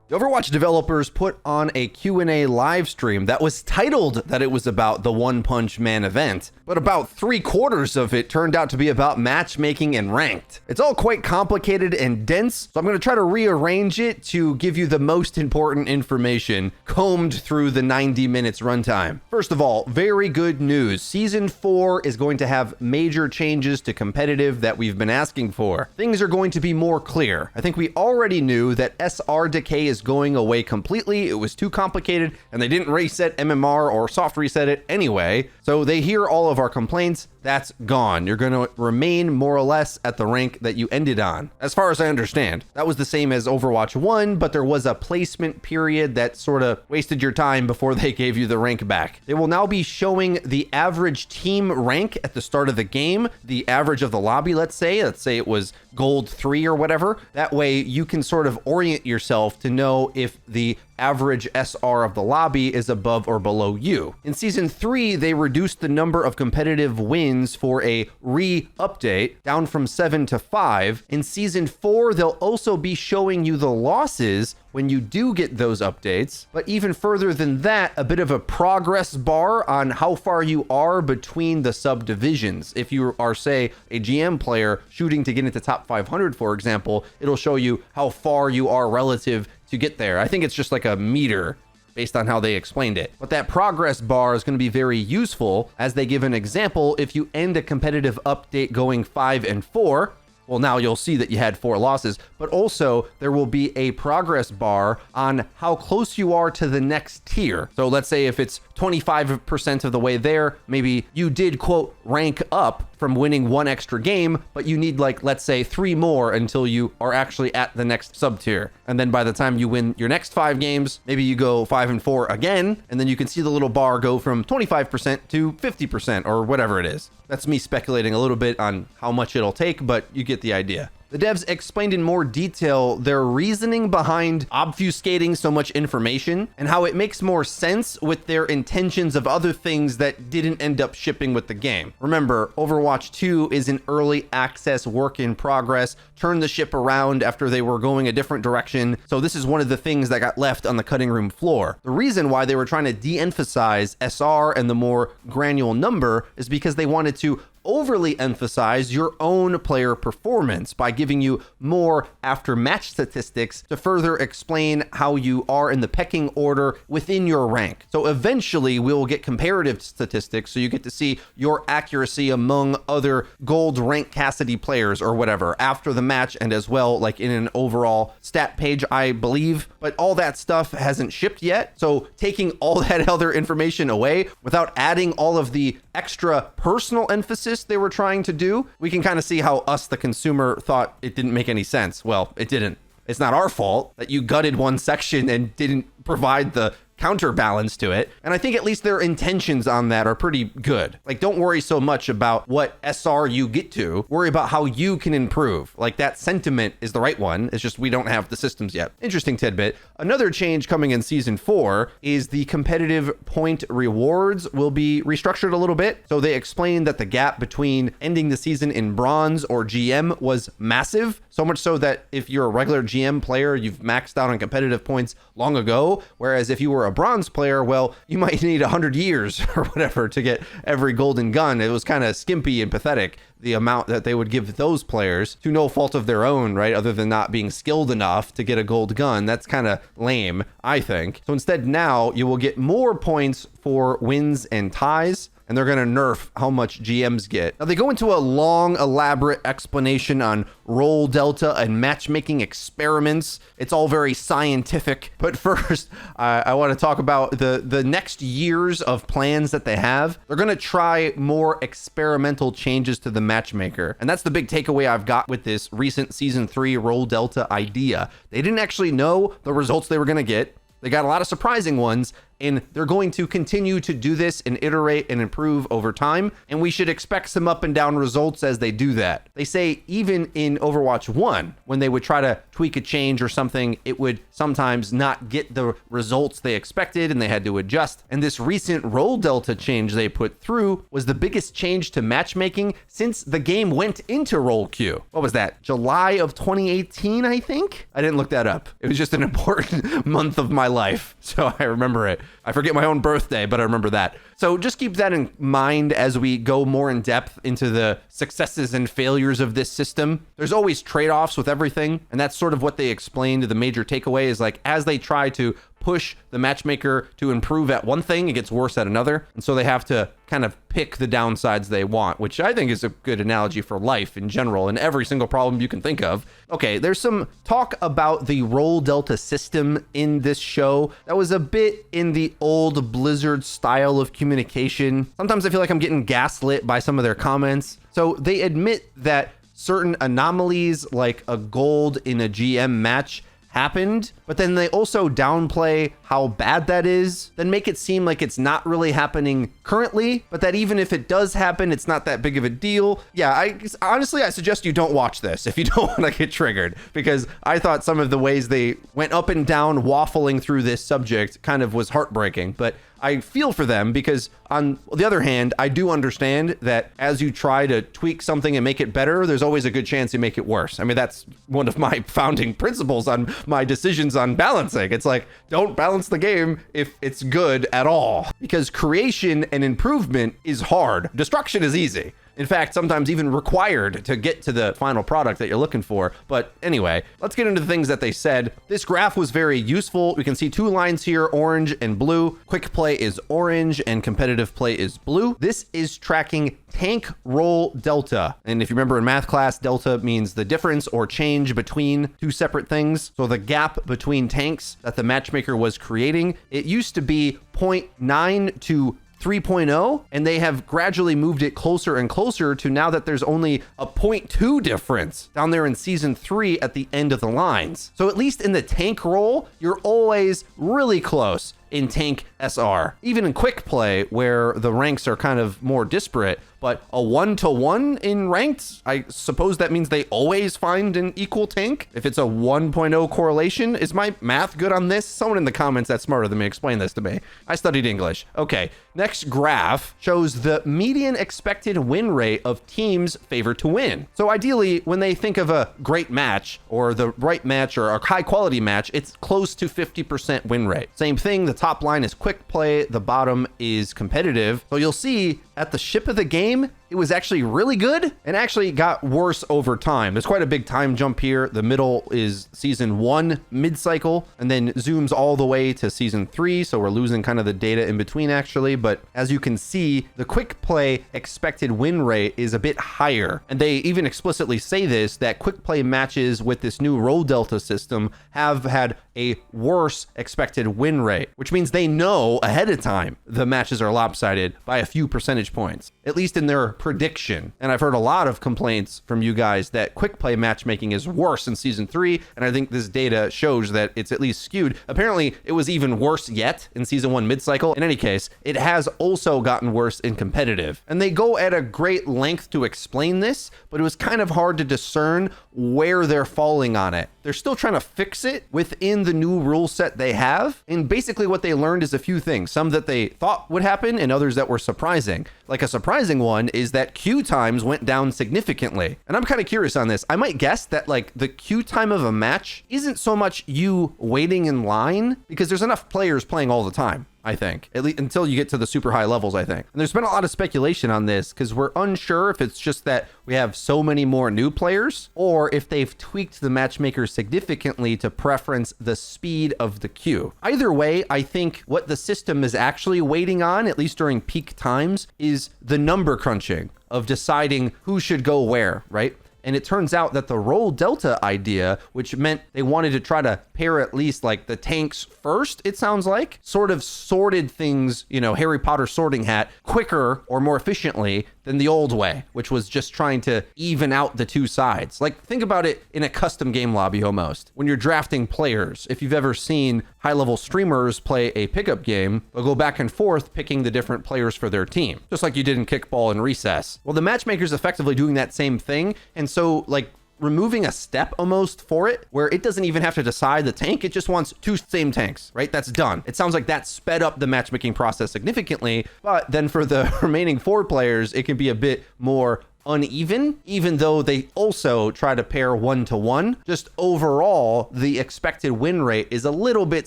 The Overwatch developers put on a Q&A live stream that was titled that it was about the One Punch Man event, but about 3/4 of it turned out to be about matchmaking and ranked. It's all quite complicated and dense, so I'm going to try to rearrange it to give you the most important information combed through the 90 minutes runtime. First of all, very good news. Season 4 is going to have major changes to competitive that we've been asking for. Things are going to be more clear. I think we already knew that SR decay is going away completely. It was too complicated and they didn't reset MMR or soft reset it anyway. So they hear all of our complaints. That's gone. You're going to remain more or less at the rank that you ended on. As far as I understand, that was the same as Overwatch 1, but there was a placement period that sort of wasted your time before they gave you the rank back. They will now be showing the average team rank at the start of the game, the average of the lobby, let's say it was gold 3 or whatever. That way you can sort of orient yourself to know if the average SR of the lobby is above or below you. In Season 3, they reduced the number of competitive wins for a re-update down from 7 to 5. In Season 4, they'll also be showing you the losses when you do get those updates. But even further than that, a bit of a progress bar on how far you are between the subdivisions. If you are, say, a GM player shooting to get into top 500, for example, it'll show you how far you are relative to get there. I think it's just like a meter based on how they explained it. But that progress bar is going to be very useful, as they give an example. If you end a competitive update going 5 and 4, well, now you'll see that you had 4 losses, but also there will be a progress bar on how close you are to the next tier. So let's say if it's 25% of the way there, maybe you did, quote, rank up from winning 1 extra game, but you need, like, let's say 3 more until you are actually at the next sub tier. And then by the time you win your next 5 games, maybe you go 5 and 4 again, and then you can see the little bar go from 25% to 50% or whatever it is. That's me speculating a little bit on how much it'll take, but you get the idea. The devs explained in more detail their reasoning behind obfuscating so much information and how it makes more sense with their intentions of other things that didn't end up shipping with the game. Remember, Overwatch 2 is an early access work in progress, turned the ship around after they were going a different direction, so this is one of the things that got left on the cutting room floor. The reason why they were trying to de-emphasize SR and the more granular number is because they wanted to overly emphasize your own player performance by giving you more after match statistics to further explain how you are in the pecking order within your rank. So eventually we will get comparative statistics, so you get to see your accuracy among other gold rank Cassidy players or whatever after the match, and as well like in an overall stat page, I believe. But all that stuff hasn't shipped yet, so taking all that other information away without adding all of the extra personal emphasis they were trying to do, we can kind of see how us, the consumer, thought it didn't make any sense. Well, it didn't. It's not our fault that you gutted one section and didn't provide the counterbalance to it. And I think at least their intentions on that are pretty good. Like, don't worry so much about what SR you get to, worry about how you can improve. Like, that sentiment is the right one. It's just we don't have the systems yet. Interesting tidbit. Another change coming in Season 4 is the competitive point rewards will be restructured a little bit. So they explained that the gap between ending the season in bronze or GM was massive. So much so that if you're a regular GM player, you've maxed out on competitive points long ago. Whereas if you were a bronze player, well, you might need 100 years or whatever to get every golden gun. It was kind of skimpy and pathetic, the amount that they would give those players to no fault of their own, right? Other than not being skilled enough to get a gold gun. That's kind of lame, I think. So instead now you will get more points for wins and ties, and they're going to nerf how much GMs get. Now they go into a long, elaborate explanation on role delta and matchmaking experiments. It's all very scientific. But first, I want to talk about the next years of plans that they have. They're going to try more experimental changes to the matchmaker. And that's the big takeaway I've got with this recent Season 3 role delta idea. They didn't actually know the results they were going to get. They got a lot of surprising ones, and they're going to continue to do this and iterate and improve over time, and we should expect some up and down results as they do that. They say even in Overwatch 1, when they would try to tweak a change or something, it would sometimes not get the results they expected and they had to adjust. And this recent role delta change they put through was the biggest change to matchmaking since the game went into role queue. What was that? July of 2018, I think? I didn't look that up. It was just an important month of my life, so I remember it. I forget my own birthday, but I remember that. So just keep that in mind as we go more in depth into the successes and failures of this system. There's always trade-offs with everything, and that's sort of what they explained. The major takeaway is like, as they try to push the matchmaker to improve at one thing, it gets worse at another. And so they have to kind of pick the downsides they want, which I think is a good analogy for life in general and every single problem you can think of. Okay, there's some talk about the role delta system in this show that was a bit in the old Blizzard style of communication. Sometimes I feel like I'm getting gaslit by some of their comments. So they admit that certain anomalies like a gold in a GM match happened, but then they also downplay how bad that is, then make it seem like it's not really happening currently, but that even if it does happen, it's not that big of a deal. Yeah, I suggest you don't watch this if you don't want to get triggered, because I thought some of the ways they went up and down waffling through this subject kind of was heartbreaking, but I feel for them because on the other hand, I do understand that as you try to tweak something and make it better, there's always a good chance you make it worse. I mean, that's one of my founding principles on my decisions on balancing. It's like, don't balance the game if it's good at all, because creation and improvement is hard. Destruction is easy. In fact, sometimes even required to get to the final product that you're looking for. But anyway, let's get into the things that they said. This graph was very useful. We can see two lines here, orange and blue. Quick play is orange and competitive play is blue. This is tracking tank role delta. And if you remember in math class, delta means the difference or change between two separate things. So the gap between tanks that the matchmaker was creating, it used to be 0.9 to 3.0, and they have gradually moved it closer and closer to now that there's only a 0.2 difference down there in season 3 at the end of the lines. So at least in the tank role, you're always really close in tank SR. Even in quick play, where the ranks are kind of more disparate, but a 1-to-1 in ranked, I suppose that means they always find an equal tank. If it's a 1.0 correlation, is my math good on this? Someone in the comments that's smarter than me, explain this to me. I studied English. Okay, next graph shows the median expected win rate of teams favored to win. So ideally, when they think of a great match or the right match or a high quality match, it's close to 50% win rate. Same thing, the top line is quick play, the bottom is competitive. So you'll see at the ship of the game, it was actually really good and actually got worse over time. There's quite a big time jump here. The middle is season 1 mid-cycle and then zooms all the way to season 3. So we're losing kind of the data in between actually. But as you can see, the quick play expected win rate is a bit higher. And they even explicitly say this, that quick play matches with this new role delta system have had a worse expected win rate, which means they know ahead of time the matches are lopsided by a few percentage points, at least in their prediction. And I've heard a lot of complaints from you guys that quick play matchmaking is worse in season 3, and I think this data shows that it's at least skewed. Apparently it was even worse yet in season 1 mid-cycle. In any case, it has also gotten worse in competitive, and they go at a great length to explain this, but it was kind of hard to discern where they're falling on it. They're still trying to fix it within the new rule set they have, and basically what they learned is a few things, some that they thought would happen and others that were surprising. Like a surprising one is that queue times went down significantly. And I'm kind of curious on this. I might guess that like the queue time of a match isn't so much you waiting in line, because there's enough players playing all the time, I think, at least until you get to the super high levels, I think. And there's been a lot of speculation on this because we're unsure if it's just that we have so many more new players or if they've tweaked the matchmaker significantly to preference the speed of the queue. Either way, I think what the system is actually waiting on, at least during peak times, is the number crunching of deciding who should go where, right? And it turns out that the role delta idea, which meant they wanted to try to pair at least like the tanks first, it sounds like, sort of sorted things, you know, Harry Potter sorting hat quicker or more efficiently than the old way, which was just trying to even out the two sides. Like, think about it in a custom game lobby almost. When you're drafting players, if you've ever seen high-level streamers play a pickup game, they'll go back and forth picking the different players for their team, just like you did in Kickball and Recess. Well, the matchmaker's effectively doing that same thing, and so, like, removing a step almost for it, where it doesn't even have to decide the tank, it just wants two same tanks, right? That's done. It sounds like that sped up the matchmaking process significantly, but then for the remaining 4 players, it can be a bit more uneven, even though they also try to pair 1-to-1. Just overall, the expected win rate is a little bit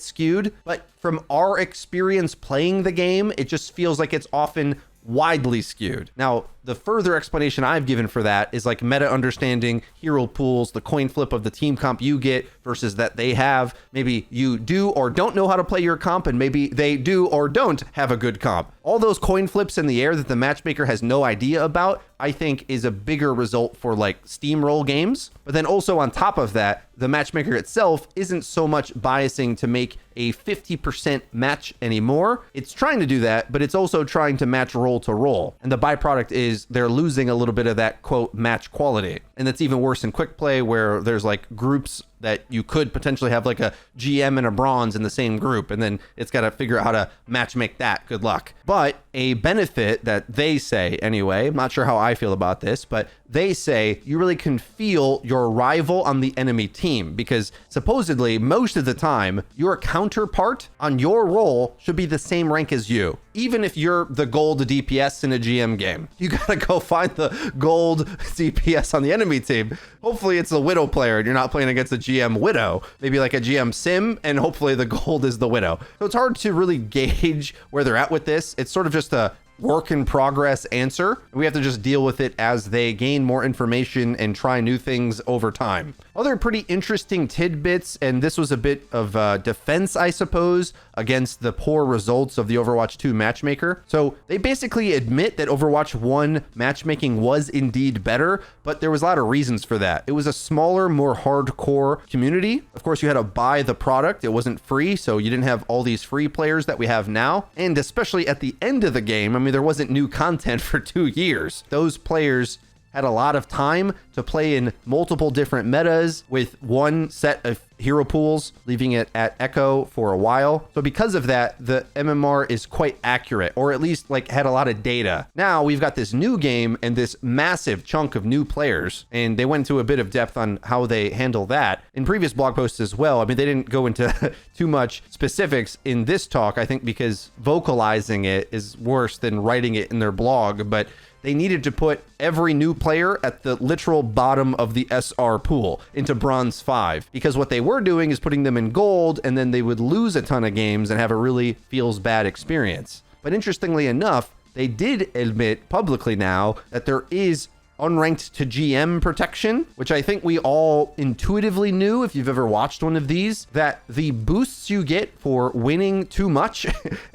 skewed, but from our experience playing the game, it just feels like it's often widely skewed. Now, the further explanation I've given for that is like meta understanding, hero pools, the coin flip of the team comp you get versus that they have. Maybe you do or don't know how to play your comp, and maybe they do or don't have a good comp. All those coin flips in the air that the matchmaker has no idea about, I think is a bigger result for like steamroll games. But then also on top of that, the matchmaker itself isn't so much biasing to make a 50% match anymore. It's trying to do that, but it's also trying to match roll to roll. And the byproduct is they're losing a little bit of that quote match quality. And that's even worse in quick play, where there's like groups that you could potentially have like a GM and a bronze in the same group, and then it's got to figure out how to match make that. Good luck. But a benefit that they say anyway, I'm not sure how I feel about this, but they say you really can feel your rival on the enemy team, because supposedly most of the time your counterpart on your role should be the same rank as you. Even if you're the gold DPS in a GM game, you gotta go find the gold DPS on the enemy team. Hopefully it's a Widow player and you're not playing against a GM Widow, maybe like a GM Sim, and hopefully the gold is the Widow. So it's hard to really gauge where they're at with this. It's sort of just a work in progress answer. We have to just deal with it as they gain more information and try new things over time. Other pretty interesting tidbits, and this was a bit of defense, I suppose, against the poor results of the Overwatch 2 matchmaker. So they basically admit that Overwatch 1 matchmaking was indeed better, but there was a lot of reasons for that. It was a smaller, more hardcore community. Of course, you had to buy the product. It wasn't free, so you didn't have all these free players that we have now. And especially at the end of the game, I mean, there wasn't new content for 2 years. Those players had a lot of time to play in multiple different metas with one set of hero pools, leaving it at Echo for a while. So because of that, the MMR is quite accurate, or at least like had a lot of data. Now we've got this new game and this massive chunk of new players, and they went into a bit of depth on how they handle that in previous blog posts as well. I mean, they didn't go into too much specifics in this talk, I think, because vocalizing it is worse than writing it in their blog, but they needed to put every new player at the literal bottom of the SR pool into bronze 5, because what they were doing is putting them in gold, and then they would lose a ton of games and have a really feels bad experience. But interestingly enough, they did admit publicly now that there is unranked to GM protection, which I think we all intuitively knew if you've ever watched one of these, that the boosts you get for winning too much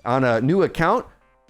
on a new account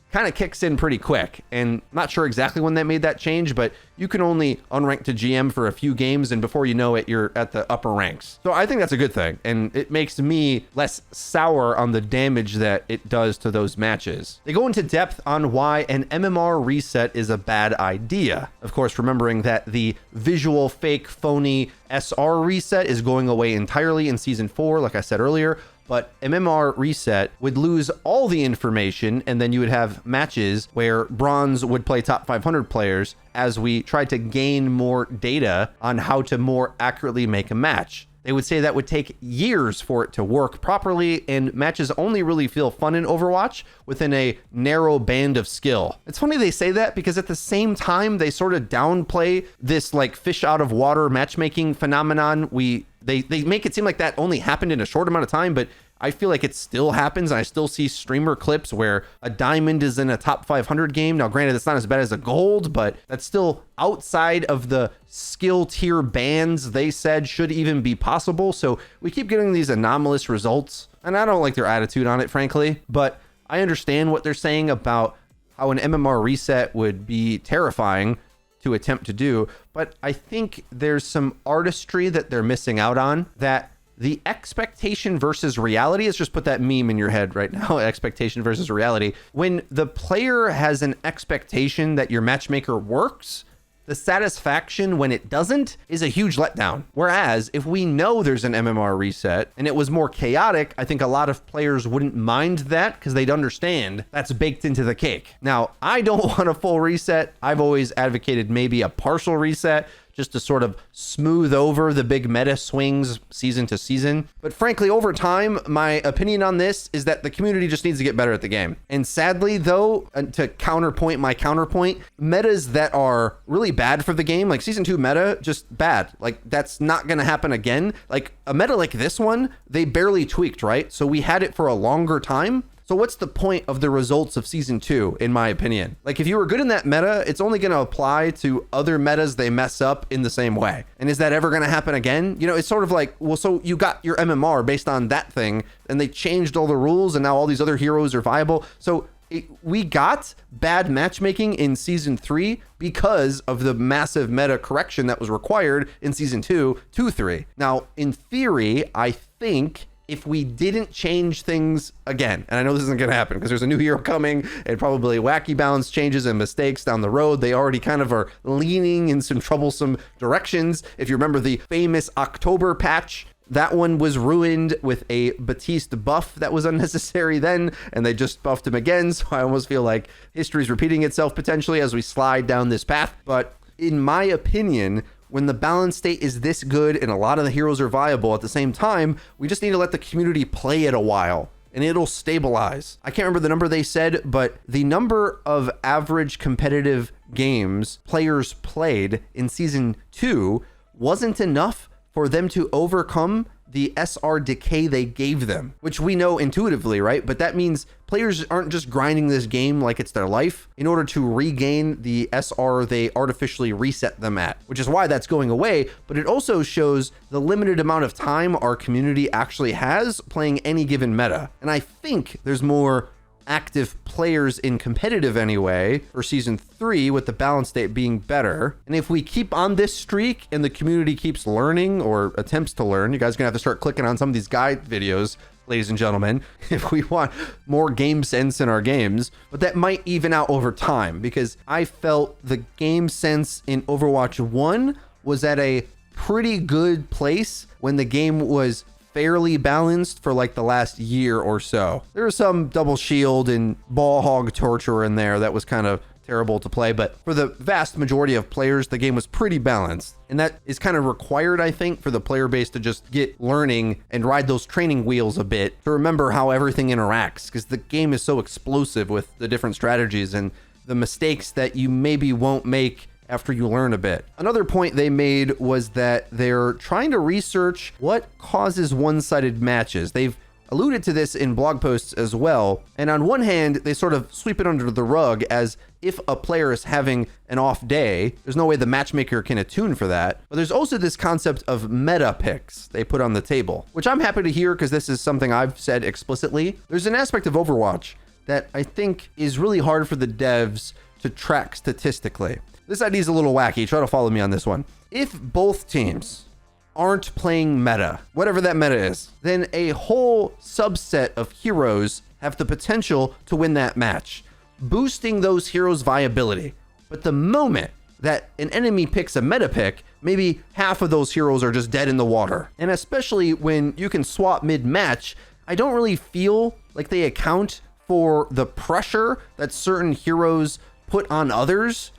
kind of kicks in pretty quick. And I'm not sure exactly when they made that change, but you can only unrank to GM for a few games, and before you know it, you're at the upper ranks. So I think that's a good thing, and it makes me less sour on the damage that it does to those matches. They go into depth on why an MMR reset is a bad idea. Of course, remembering that the visual fake phony SR reset is going away entirely in season 4, like I said earlier. But MMR Reset would lose all the information, and then you would have matches where Bronze would play top 500 players as we tried to gain more data on how to more accurately make a match. They would say that would take years for it to work properly, and matches only really feel fun in Overwatch within a narrow band of skill. It's funny they say that, because at the same time, they sort of downplay this like fish out of water matchmaking phenomenon. They make it seem like that only happened in a short amount of time, but I feel like it still happens, and I still see streamer clips where a diamond is in a top 500 game. Now, granted, it's not as bad as a gold, but that's still outside of the skill tier bands they said should even be possible. So we keep getting these anomalous results, and I don't like their attitude on it, frankly, but I understand what they're saying about how an MMR reset would be terrifying to attempt to do, but I think there's some artistry that they're missing out on that the expectation versus reality. Let's just put that meme in your head right now, expectation versus reality. When the player has an expectation that your matchmaker works, the satisfaction when it doesn't is a huge letdown. Whereas if we know there's an MMR reset and it was more chaotic, I think a lot of players wouldn't mind that because they'd understand that's baked into the cake. Now, I don't want a full reset. I've always advocated maybe a partial reset, just to sort of smooth over the big meta swings season to season. But frankly, over time, my opinion on this is that the community just needs to get better at the game. And sadly, though, to counterpoint my counterpoint, metas that are really bad for the game, like season 2 meta, just bad. Like, that's not gonna happen again. Like, a meta like this one, they barely tweaked, right? So we had it for a longer time. So what's the point of the results of season 2, in my opinion? Like, if you were good in that meta, it's only going to apply to other metas they mess up in the same way. And is that ever going to happen again? You know, it's sort of like, well, so you got your MMR based on that thing, and they changed all the rules, and now all these other heroes are viable. So we got bad matchmaking in season 3 because of the massive meta correction that was required in season 2 to 3. Now, in theory, I think if we didn't change things again, and I know this isn't going to happen because there's a new hero coming and probably wacky balance changes and mistakes down the road. They already kind of are leaning in some troublesome directions. If you remember the famous October patch, that one was ruined with a Batiste buff that was unnecessary then, and they just buffed him again. So I almost feel like history's repeating itself potentially as we slide down this path. But in my opinion, when the balance state is this good and a lot of the heroes are viable at the same time, we just need to let the community play it a while and it'll stabilize. I can't remember the number they said, but the number of average competitive games players played in season 2 wasn't enough for them to overcome the SR decay they gave them, which we know intuitively, right? But that means players aren't just grinding this game like it's their life in order to regain the SR they artificially reset them at, which is why that's going away. But it also shows the limited amount of time our community actually has playing any given meta. And I think there's more active players in competitive anyway for season 3 with the balance state being better. And if we keep on this streak and the community keeps learning or attempts to learn, you guys are gonna have to start clicking on some of these guide videos, ladies and gentlemen, if we want more game sense in our games. But that might even out over time, because I felt the game sense in Overwatch 1 was at a pretty good place when the game was fairly balanced for like the last year or so. There was some double shield and ball hog torture in there that was kind of terrible to play, but for the vast majority of players, the game was pretty balanced. And that is kind of required, I think, for the player base to just get learning and ride those training wheels a bit to remember how everything interacts, because the game is so explosive with the different strategies and the mistakes that you maybe won't make after you learn a bit. Another point they made was that they're trying to research what causes one-sided matches. They've alluded to this in blog posts as well. And on one hand, they sort of sweep it under the rug as if a player is having an off day, there's no way the matchmaker can attune for that. But there's also this concept of meta picks they put on the table, which I'm happy to hear because this is something I've said explicitly. There's an aspect of Overwatch that I think is really hard for the devs to track statistically. This idea is a little wacky. Try to follow me on this one. If both teams aren't playing meta, whatever that meta is, then a whole subset of heroes have the potential to win that match, boosting those heroes' viability. But the moment that an enemy picks a meta pick, maybe half of those heroes are just dead in the water. And especially when you can swap mid-match, I don't really feel like they account for the pressure that certain heroes put on others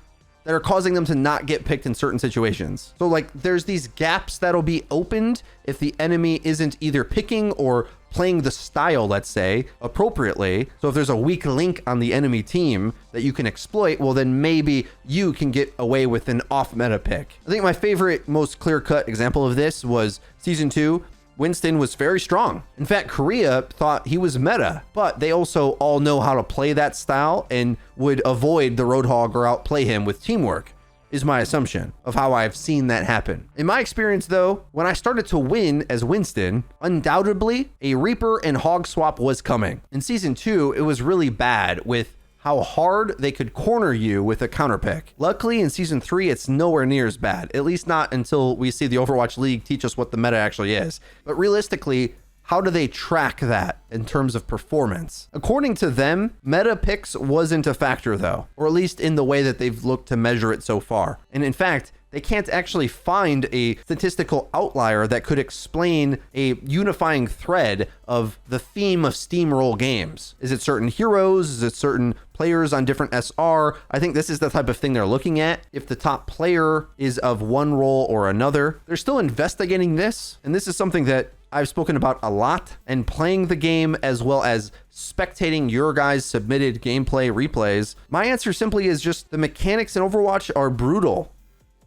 that are causing them to not get picked in certain situations. So like there's these gaps that'll be opened if the enemy isn't either picking or playing the style, let's say, appropriately. So if there's a weak link on the enemy team that you can exploit, well then maybe you can get away with an off meta pick. I think my favorite, most clear-cut example of this was season 2. Winston was very strong. In fact, Korea thought he was meta, but they also all know how to play that style and would avoid the Roadhog or outplay him with teamwork, is my assumption of how I've seen that happen. In my experience though, when I started to win as Winston, undoubtedly a Reaper and Hog swap was coming. In season 2, it was really bad with how hard they could corner you with a counter pick. Luckily, in Season 3, it's nowhere near as bad, at least not until we see the Overwatch League teach us what the meta actually is. But realistically, how do they track that in terms of performance? According to them, meta picks wasn't a factor though, or at least in the way that they've looked to measure it so far. And in fact, they can't actually find a statistical outlier that could explain a unifying thread of the theme of steamroll games. Is it certain heroes? Is it certain players on different SR? I think this is the type of thing they're looking at. If the top player is of one role or another, they're still investigating this. And this is something that I've spoken about a lot, and playing the game as well as spectating your guys' submitted gameplay replays. My answer simply is just the mechanics in Overwatch are brutal.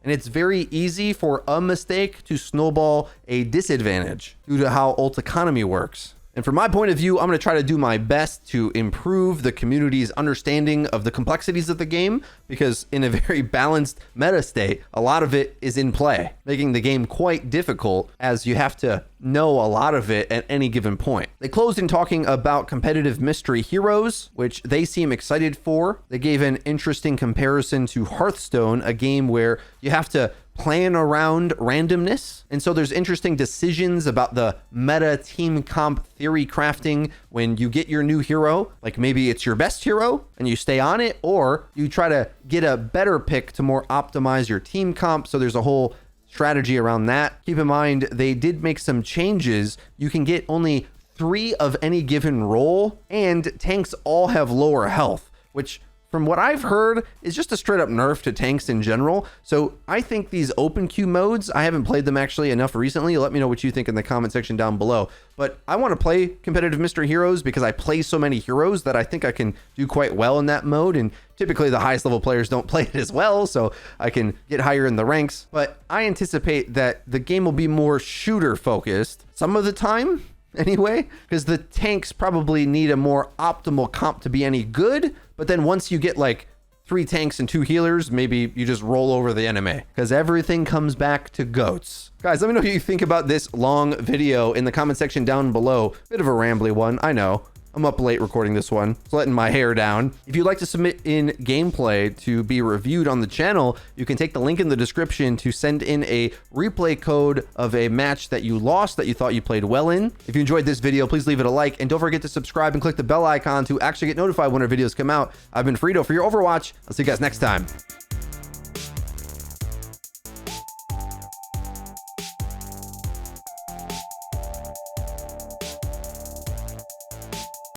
And it's very easy for a mistake to snowball a disadvantage due to how ult economy works. And from my point of view, I'm going to try to do my best to improve the community's understanding of the complexities of the game, because in a very balanced meta state, a lot of it is in play, making the game quite difficult as you have to know a lot of it at any given point. They closed in talking about competitive mystery heroes, which they seem excited for. They gave an interesting comparison to Hearthstone, a game where you have to plan around randomness. And so there's interesting decisions about the meta team comp theory crafting when you get your new hero. Like maybe it's your best hero and you stay on it, or you try to get a better pick to more optimize your team comp. So there's a whole strategy around that. Keep in mind, they did make some changes. You can get only 3 of any given role, and tanks all have lower health, which from what I've heard is just a straight up nerf to tanks in general. So I think these open queue modes, I haven't played them actually enough recently. Let me know what you think in the comment section down below. But I want to play competitive mystery heroes because I play so many heroes that I think I can do quite well in that mode. And typically the highest level players don't play it as well, so I can get higher in the ranks. But I anticipate that the game will be more shooter focused some of the time anyway, because the tanks probably need a more optimal comp to be any good. But then once you get like 3 tanks and 2 healers, maybe you just roll over the enemy, because everything comes back to goats. Guys, let me know what you think about this long video in the comment section down below. Bit of a rambly one, I know. I'm up late recording this one. It's letting my hair down. If you'd like to submit in gameplay to be reviewed on the channel, you can take the link in the description to send in a replay code of a match that you lost that you thought you played well in. If you enjoyed this video, please leave it a like, and don't forget to subscribe and click the bell icon to actually get notified when our videos come out. I've been Frito for your Overwatch. I'll see you guys next time.